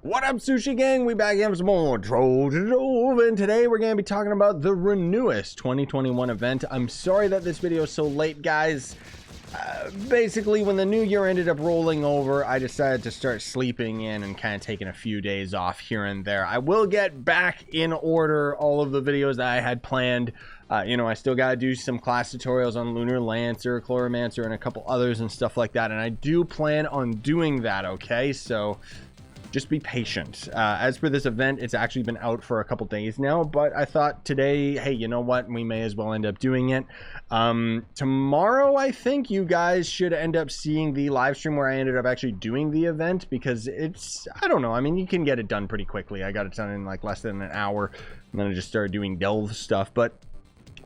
What up, Scyushi gang? We back again with some more Trove, and today we're going to be talking about the Renewus 2021 event. I'm sorry that this video is so late, guys. Basically, when the new year ended up rolling over, I decided to start sleeping in and kind of taking a few days off here and there. I will get back in order all of the videos that I had planned. You know, I still got to do some class tutorials on Lunar Lancer, Chloromancer, and a couple others and stuff like that, and I do plan on doing that, okay? So just be patient. As for this event, it's actually been out for a couple days now, but I thought today, hey, you know what? We may as well end up doing it. Tomorrow, I think you guys should end up seeing the live stream where I ended up actually doing the event, because it's, I don't know, I mean, you can get it done pretty quickly. I got it done in like less than an hour, and then I just started doing delve stuff. But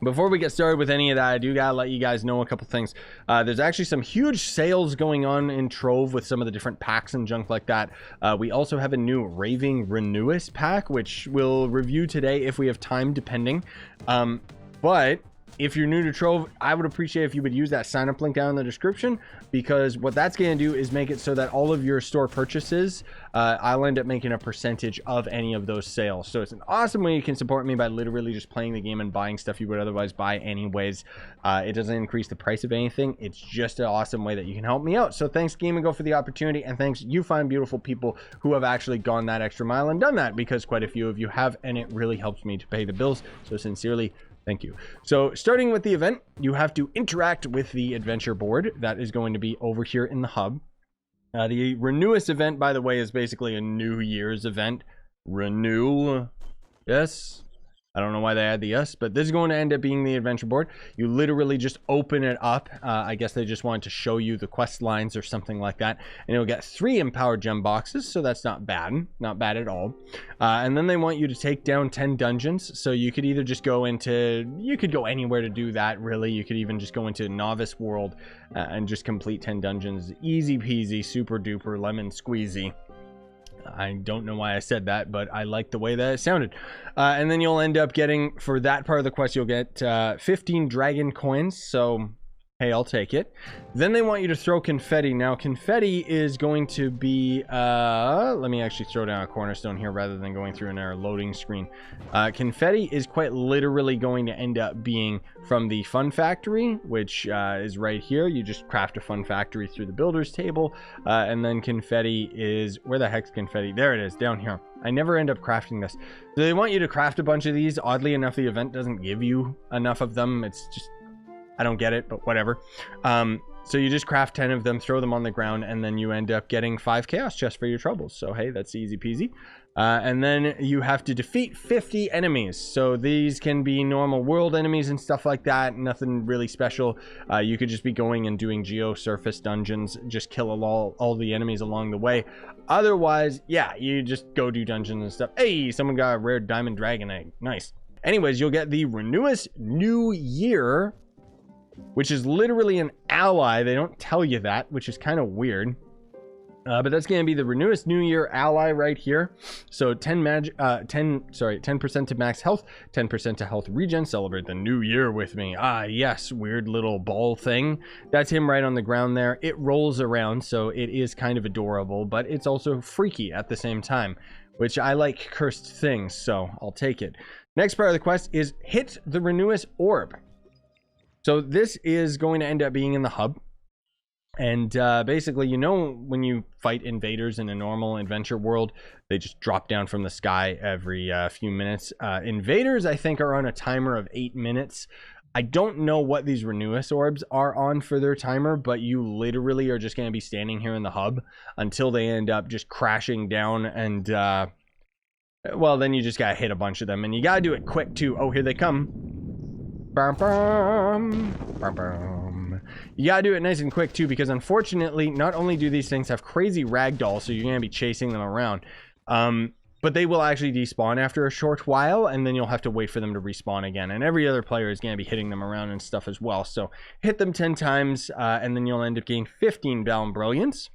before we get started with any of that, I do gotta let you guys know a couple things. There's actually some huge sales going on in Trove with some of the different packs and junk like that. We also have a new Raving Renewus pack, which we'll review today if we have time, depending. But if you're new to Trove, I would appreciate if you would use that sign up link down in the description, because what that's going to do is make it so that all of your store purchases, I'll end up making a percentage of any of those sales. So it's an awesome way you can support me by literally just playing the game and buying stuff you would otherwise buy anyways. It doesn't increase the price of anything. It's just an awesome way that you can help me out. So thanks, Game and Go, for the opportunity, and thanks, you fine beautiful people who have actually gone that extra mile and done that, because quite a few of you have, and it really helps me to pay the bills. So sincerely, thank you. So starting with the event, you have to interact with the adventure board that is going to be over here in the hub. The Renewus event, by the way, is basically a New Year's event. Renew. Yes. I don't know why they add the S, but this is going to end up being the adventure board. You literally just open it up. I guess they just wanted to show you the quest lines or something like that. And you'll get 3 empowered gem boxes, so that's not bad. Not bad at all. And then they want you to take down 10 dungeons. So you could either just go into, you could go anywhere to do that, really. You could even just go into Novice World and just complete 10 dungeons. Easy peasy, super duper, lemon squeezy. I don't know why I said that, but I like the way that it sounded. And then you'll end up getting, for that part of the quest, you'll get 15 dragon coins. So, hey, I'll take it. Then they want you to throw confetti. Now, confetti is going to be, let me actually throw down a cornerstone here rather than going through our loading screen. Confetti is quite literally going to end up being from the Fun Factory, which is right here. You just craft a Fun Factory through the builder's table. And then confetti is, where the heck's confetti? There it is, down here. I never end up crafting this. So they want you to craft a bunch of these. Oddly enough, the event doesn't give you enough of them. It's just, I don't get it, but whatever. So you just craft 10 of them, throw them on the ground, and then you end up getting 5 chaos chests for your troubles. So hey, that's easy peasy. And then you have to defeat 50 enemies. So these can be normal world enemies and stuff like that. Nothing really special. You could just be going and doing geo-surface dungeons. Just kill all the enemies along the way. Otherwise, yeah, you just go do dungeons and stuff. Hey, someone got a rare diamond dragon egg. Nice. Anyways, you'll get the Renewus New Year, which is literally an ally. They don't tell you that, which is kind of weird. But that's going to be the Renewus New Year ally right here. So 10% to max health, 10% to health regen. Celebrate the new year with me. Ah, yes, weird little ball thing. That's him right on the ground there. It rolls around, so it is kind of adorable, but it's also freaky at the same time, which I like cursed things, so I'll take it. Next part of the quest is hit the Renewus orb. So this is going to end up being in the hub. And basically, you know, when you fight invaders in a normal adventure world, they just drop down from the sky every few minutes. Invaders, I think, are on a timer of 8 minutes. I don't know what these Renewus orbs are on for their timer, but you literally are just going to be standing here in the hub until they end up just crashing down. And, well, then you just got to hit a bunch of them. And you got to do it quick, too. Oh, here they come. Bum, bum, bum, bum. You gotta do it nice and quick too, because unfortunately, not only do these things have crazy ragdoll, so you're gonna be chasing them around, but they will actually despawn after a short while, and then you'll have to wait for them to respawn again. And every other player is gonna be hitting them around and stuff as well. So hit them 10 times, and then you'll end up getting 15 Bound Brilliance.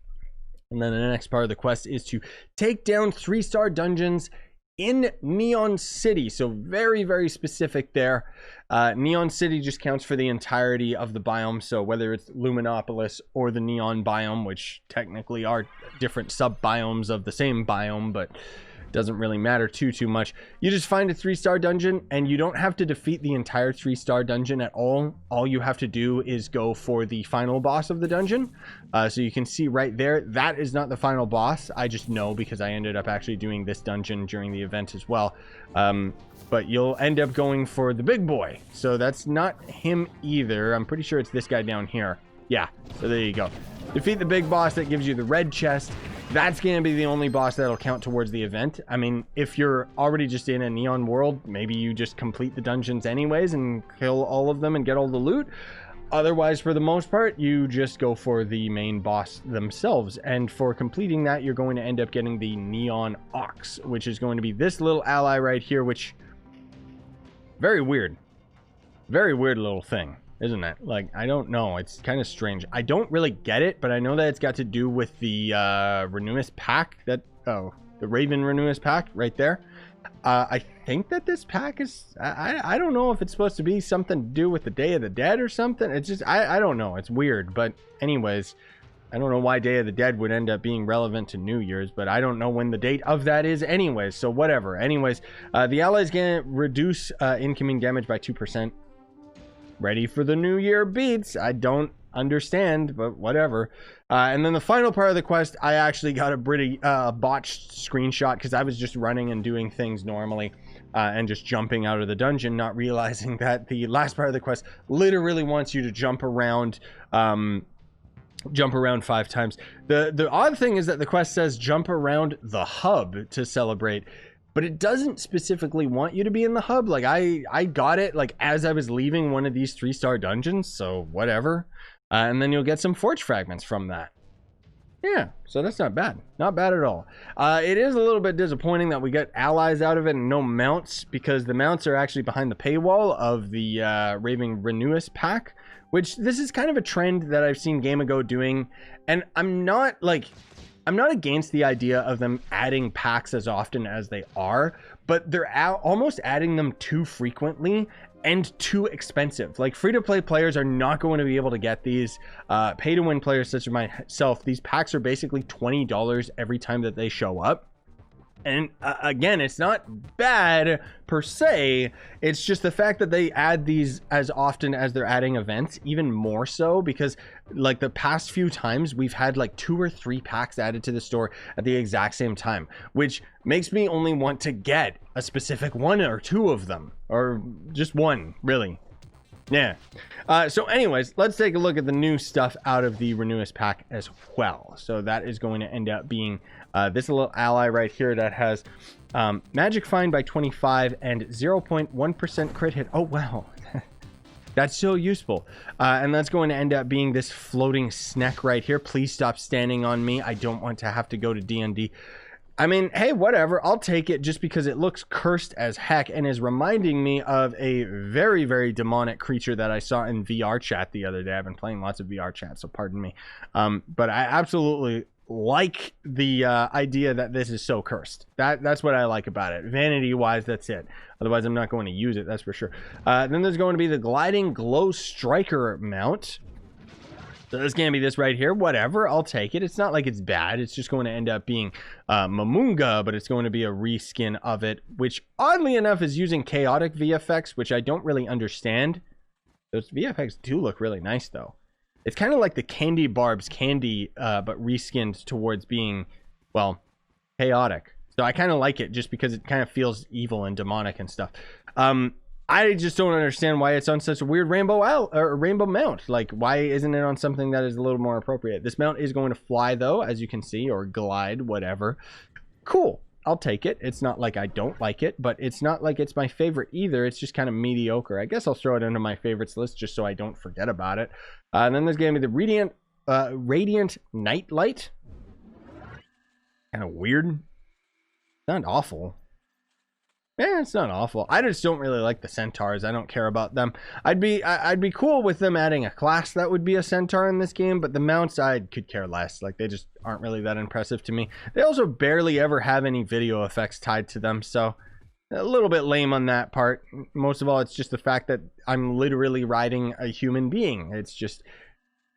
And then the next part of the quest is to take down 3-star dungeons in Neon City. So very, very specific there. Neon City just counts for the entirety of the biome. So whether it's Luminopolis or the Neon biome, which technically are different sub-biomes of the same biome, but doesn't really matter too much. You just find a 3-star dungeon, and you don't have to defeat the entire 3-star dungeon at all. All you have to do is go for the final boss of the dungeon. So you can see right there, that is not the final boss. I just know because I ended up actually doing this dungeon during the event as well. But you'll end up going for the big boy. So that's not him either. I'm pretty sure it's this guy down here. Yeah, so there you go. Defeat the big boss. That gives you the red chest. That's going to be the only boss that'll count towards the event. I mean, if you're already just in a Neon world, maybe you just complete the dungeons anyways and kill all of them and get all the loot. Otherwise, for the most part, you just go for the main boss themselves. And for completing that, you're going to end up getting the Neon Ox, which is going to be this little ally right here, which... very weird little thing, isn't it? Like, I don't know, it's kind of strange. I don't really get it, but I know that it's got to do with the Renewus pack, that the Raving Renewus pack right there. I think that this pack is, I don't know if it's supposed to be something to do with the Day of the Dead or something. It's just, I don't know, it's weird. But anyways, I don't know why Day of the Dead would end up being relevant to New Year's, but I don't know when the date of that is anyways, so whatever. Anyways, the allies gonna reduce incoming damage by 2%. Ready for the New Year beats. I don't understand, but whatever. And then the final part of the quest, I actually got a pretty botched screenshot because I was just running and doing things normally and just jumping out of the dungeon, not realizing that the last part of the quest literally wants you to jump around 5 times. The odd thing is that the quest says jump around the hub to celebrate, but it doesn't specifically want you to be in the hub. Like, I got it like as I was leaving one of these 3-star dungeons, so whatever. And then you'll get some forge fragments from that. Yeah, so that's not bad. Not bad at all. It is a little bit disappointing that we get allies out of it and no mounts, because the mounts are actually behind the paywall of the Raving Renewus pack, which this is kind of a trend that I've seen Game doing, and I'm not against the idea of them adding packs as often as they are, but they're almost adding them too frequently and too expensive. Like, free-to-play players are not going to be able to get these. Pay-to-win players such as myself, these packs are basically $20 every time that they show up. And again, it's not bad per se. It's just the fact that they add these as often as they're adding events, even more so, because like the past few times we've had like 2 or 3 packs added to the store at the exact same time, which makes me only want to get a specific 1 or 2 of them, or just one, really. Yeah. So anyways, let's take a look at the new stuff out of the Renewus pack as well. So that is going to end up being this little ally right here that has magic find by 25 and 0.1% crit hit. Oh, wow. That's so useful. And that's going to end up being this floating snack right here. Please stop standing on me. I don't want to have to go to D&D. I mean, hey, whatever. I'll take it just because it looks cursed as heck and is reminding me of a very, very demonic creature that I saw in VR chat the other day. I've been playing lots of VR chat, so pardon me. But I absolutely like the idea that this is so cursed. That's what I like about it. Vanity-wise, that's it. Otherwise, I'm not going to use it, that's for sure. Then there's going to be the Glinding Glow Striker mount. So this can be this right here. Whatever, I'll take it. It's not like it's bad. It's just going to end up being Mamunga, but it's going to be a reskin of it, which oddly enough is using chaotic VFX, which I don't really understand. Those VFX do look really nice, though. It's kind of like the Candy Barb's candy, but reskinned towards being, well, chaotic. So I kind of like it just because it kind of feels evil and demonic and stuff. I just don't understand why it's on such a weird rainbow mount. Like, why isn't it on something that is a little more appropriate? This mount is going to fly, though, as you can see, or glide, whatever. Cool. I'll take it. It's not like I don't like it, but it's not like it's my favorite either. It's just kind of mediocre. I guess I'll throw it into my favorites list just so I don't forget about it. And then there's going to be the Radiant Nightlight. Kind of weird. Not awful. Yeah, it's not awful. I just don't really like the centaurs. I don't care about them. I'd be cool with them adding a class that would be a centaur in this game, but the mounts I could care less. Like, they just aren't really that impressive to me. They also barely ever have any video effects tied to them, so a little bit lame on that part. Most of all, it's just the fact that I'm literally riding a human being. It's just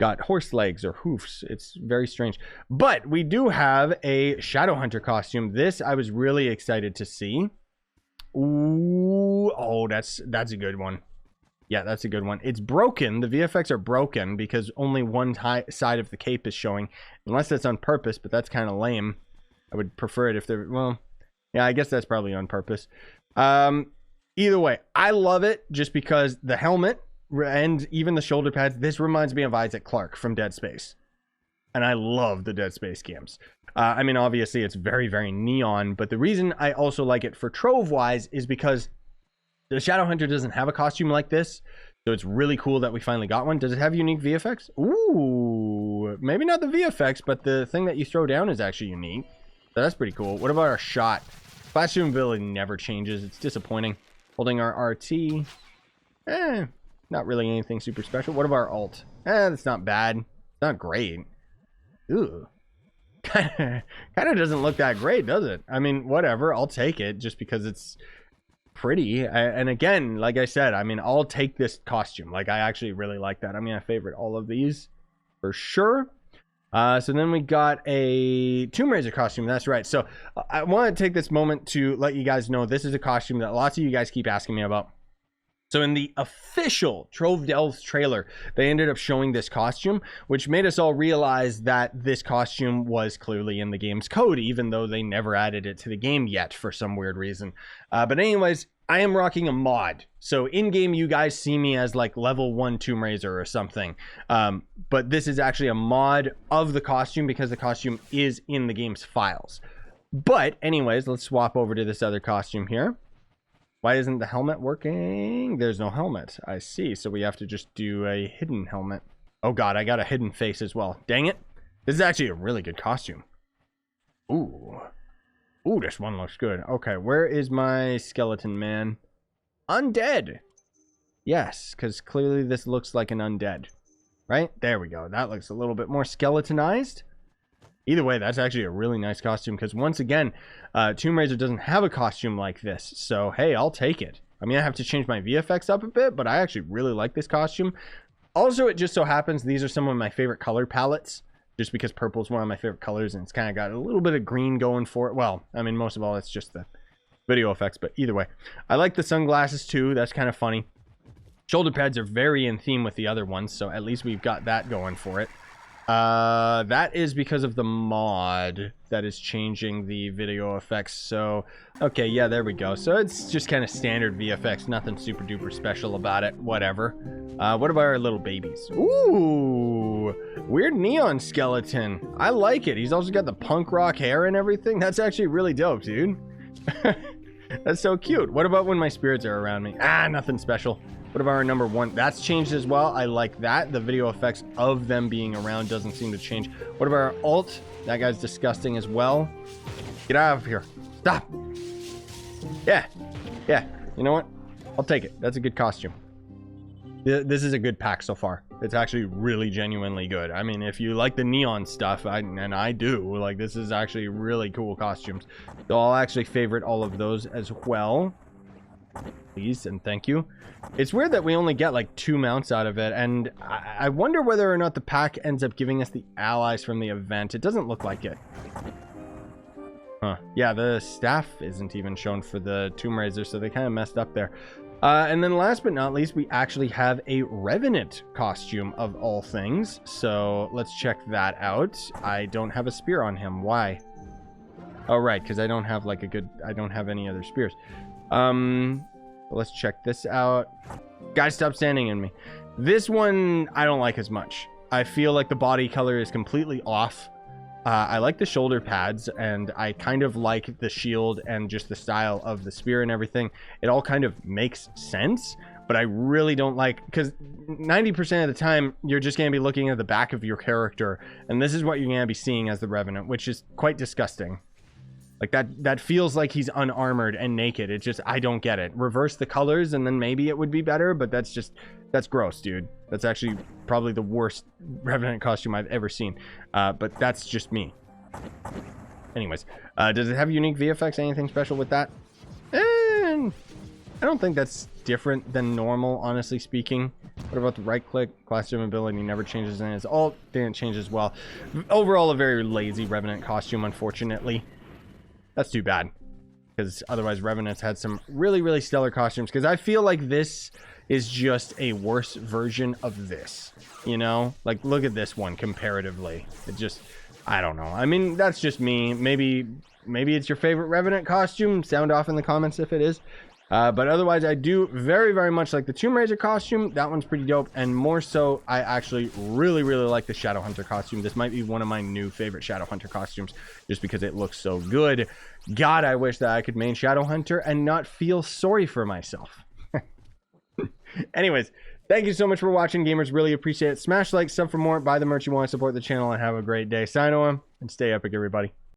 got horse legs or hoofs. It's very strange. But we do have a Shadow Hunter costume. This I was really excited to see. Ooh, oh, that's a good one. Yeah, that's a good one. It's broken. The VFX are broken because only one side of the cape is showing. Unless that's on purpose, but that's kind of lame. I would prefer it if they're, well, yeah, I guess that's probably on purpose. Either way, I love it just because the helmet and even the shoulder pads, this reminds me of Isaac Clarke from Dead Space. And I love the Dead Space games. I mean, obviously, it's very, very neon. But the reason I also like it for Trove-wise is because the Shadow Hunter doesn't have a costume like this. So it's really cool that we finally got one. Does it have unique VFX? Ooh, maybe not the VFX, but the thing that you throw down is actually unique. So that's pretty cool. What about our shot? Classroom ability never changes. It's disappointing. Holding our RT. Not really anything super special. What about our alt? That's not bad. It's not great. Ooh. Kind of doesn't look that great, does it? I mean, whatever. I'll take it just because it's pretty. And again, like I said, I mean, I'll take this costume. Like, I actually really like that. I mean, I favorite all of these for sure. So then we got a Tomb Raider costume. That's right. So I want to take this moment to let you guys know this is a costume that lots of you guys keep asking me about. So in the official Trove Delves trailer, they ended up showing this costume, which made us all realize that this costume was clearly in the game's code, even though they never added it to the game yet for some weird reason. But anyways, I am rocking a mod. So in-game, you guys see me as like level 1 Tomb Raider or something. But this is actually a mod of the costume because the costume is in the game's files. But anyways, let's swap over to this other costume here. Why isn't the helmet working? There's no helmet. I see. So we have to just do a hidden helmet. Oh god, I got a hidden face as well. Dang it. This is actually a really good costume. Ooh. Ooh, this one looks good. Okay, where is my skeleton man? Undead. Yes, because clearly this looks like an undead. Right? There we go. That looks a little bit more skeletonized. Either way, that's actually a really nice costume because once again, Tomb Raider doesn't have a costume like this. So, hey, I'll take it. I mean, I have to change my VFX up a bit, but I actually really like this costume. Also, it just so happens these are some of my favorite color palettes just because purple is one of my favorite colors and it's kind of got a little bit of green going for it. Well, I mean, most of all, it's just the video effects, but either way. I like the sunglasses too. That's kind of funny. Shoulder pads are very in theme with the other ones, so at least we've got that going for it. That is because of the mod that is changing the video effects. So, okay, yeah, there we go. So it's just kind of standard VFX, nothing super duper special about it, whatever. What about our little babies? Ooh, weird neon skeleton. I like it. He's also got the punk rock hair and everything. That's actually really dope, dude. That's so cute. What about when my spirits are around me? Nothing special. What about our number 1? That's changed as well. I like that. The video effects of them being around doesn't seem to change. What about our alt? That guy's disgusting as well. Get out of here. Stop. Yeah. You know what? I'll take it. That's a good costume. This is a good pack so far. It's actually really genuinely good. I mean, if you like the neon stuff, and I do, like, this is actually really cool costumes. So I'll actually favorite all of those as well. Please and thank you. It's weird that we only get like 2 mounts out of it, and I wonder whether or not the pack ends up giving us the allies from the event. It doesn't look like it. Huh. Yeah, the staff isn't even shown for the Tomb Raider, so they kind of messed up there. And then last but not least, we actually have a Revenant costume of all things. So let's check that out. I don't have a spear on him. Why? Oh, right, because I don't have like I don't have any other spears. Let's check this out. Guys, stop standing in me. This one I don't like as much. I feel like the body color is completely off. I like the shoulder pads, and I kind of like the shield and just the style of the spear and everything. It all kind of makes sense, but I really don't like, because 90% of the time you're just going to be looking at the back of your character, and this is what you're going to be seeing as the Revenant, which is quite disgusting. Like that feels like he's unarmored and naked. It just, I don't get it. Reverse the colors and then maybe it would be better, but that's gross, dude. That's actually probably the worst Revenant costume I've ever seen. But that's just me. Anyways, does it have unique VFX? Anything special with that? I don't think that's different than normal, honestly speaking. What about the right click? Costume ability never changes, and it's all didn't change as well. Overall, a very lazy Revenant costume, unfortunately. That's too bad, because otherwise Revenants had some really, really stellar costumes. Because I feel like this is just a worse version of this, you know? Like, look at this one comparatively. It just, I don't know. I mean, that's just me. Maybe it's your favorite Revenant costume. Sound off in the comments if it is. But otherwise, I do very, very much like the Tomb Raider costume. That one's pretty dope. And more so, I actually really, really like the Shadow Hunter costume. This might be one of my new favorite Shadow Hunter costumes just because it looks so good. God, I wish that I could main Shadow Hunter and not feel sorry for myself. Anyways, thank you so much for watching, gamers. Really appreciate it. Smash like, sub for more, buy the merch you want, support the channel, and have a great day. Sign on and stay epic, everybody.